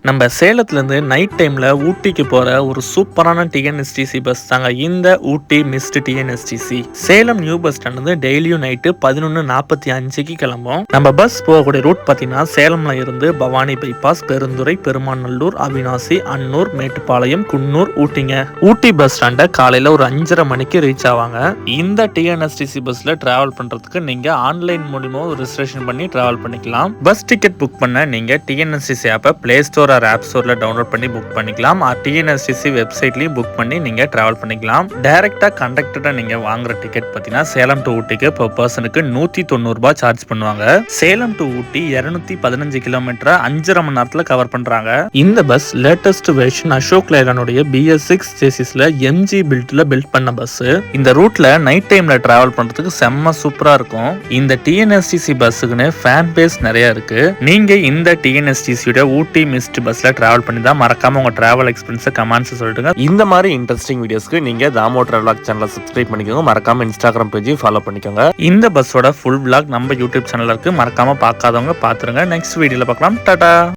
நம்ம சேலத்துலேருந்து நைட் டைமில் ஊட்டிக்கு போகிற ஒரு சூப்பரான டிஎன்எஸ்டிசி பஸ் தாங்க இந்த Ooty mist TNSTC. Salem new bus stand டெய்லியும் நைட்டு 11:45 கிளம்பும். நம்ம பஸ் போகக்கூடிய ரூட் பார்த்தீங்கன்னா சேலம்ல இருந்து பவானி பைபாஸ், பெருந்துறை, பெருமாநல்லூர், அவினாசி, அன்னூர், மேட்டுப்பாளையம், குன்னூர், ஊட்டிங்க. ஊட்டி பஸ் ஸ்டாண்டை காலையில் ஒரு 5:30 மணிக்கு ரீச் ஆவாங்க. இந்த டிஎன்எஸ்டிசி பஸ்ல டிராவல் பண்றதுக்கு நீங்க ஆன்லைன் மூலமா ரெஜிஸ்ட்ரேஷன் பண்ணி டிராவல் பண்ணிக்கலாம். பஸ் டிக்கெட் புக் பண்ண நீங்க டிஎன்எஸ்டிசி ஆப்பை பிளே ஸ்டோர் ஆப் ஸ்டோர்ல டவுன்லோட் பண்ணி புக் பண்ணிக்கலாம். டிஎன்எஸ்டிசி வெப்சைட்லயும் புக் பண்ணி நீங்க டிராவல் பண்ணிக்கலாம். டைரக்டா கண்டக்டர்ட்ட நீங்க வாங்குற டிக்கெட் பார்த்தீங்கன்னா சேலம் டு ஊட்டிக்கு per பர்சனுக்கு 190 ரூபாய் சார்ஜ் பண்ணுவாங்க. சேலம் டு ஊட்டி 215 கிலோமீட்டர் 5.5 மணி நேரத்துல கவர் பண்றாங்க. இந்த பஸ் லேட்டஸ்ட் வெர்ஷன் அசோக் லேலனுடைய BS6 சேசிஸ்ல MG பில்ட் பண்ண பஸ். இந்த ரூட்ல நைட் டைம்ல டிராவல் பண்றதுக்கு செம்ம சூப்பரா இருக்கும். இந்த டிஎன்எஸ்டிசி பஸ்ஸுக்குன்னு ஃபேன் பேஸ் நிறைய இருக்கு. நீங்க இந்த டிஎன்எஸ்டிசியோட ஊட்டி மிஸ்ட் பஸ்ல டிராவல் பண்ணி தான் மறக்காம உங்க டிராவல் எக்ஸ்பீரியன்ஸ் கமெண்ட்ஸ் சொல்லிட்டுங்க. இந்த மாதிரி இன்ட்ரெஸ்டிங் வீடியோஸ்க்கு நீங்க தாமோ டிராவல் சேனலை சப்ஸ்கிரைப் பண்ணிக்கோங்க. மறக்காம இன்ஸ்டாகிராம் பேஜ் ஃபாலோ பண்ணிக்கோங்க. இந்த பஸ்ஸோட ஃபுல் விளாக் நம்ம யூடியூப் சேனல்ல இருக்கு. மறக்காம பார்க்காதவங்க பாத்துருங்க. நெக்ஸ்ட் வீடியோல பார்க்கலாம். டாடா.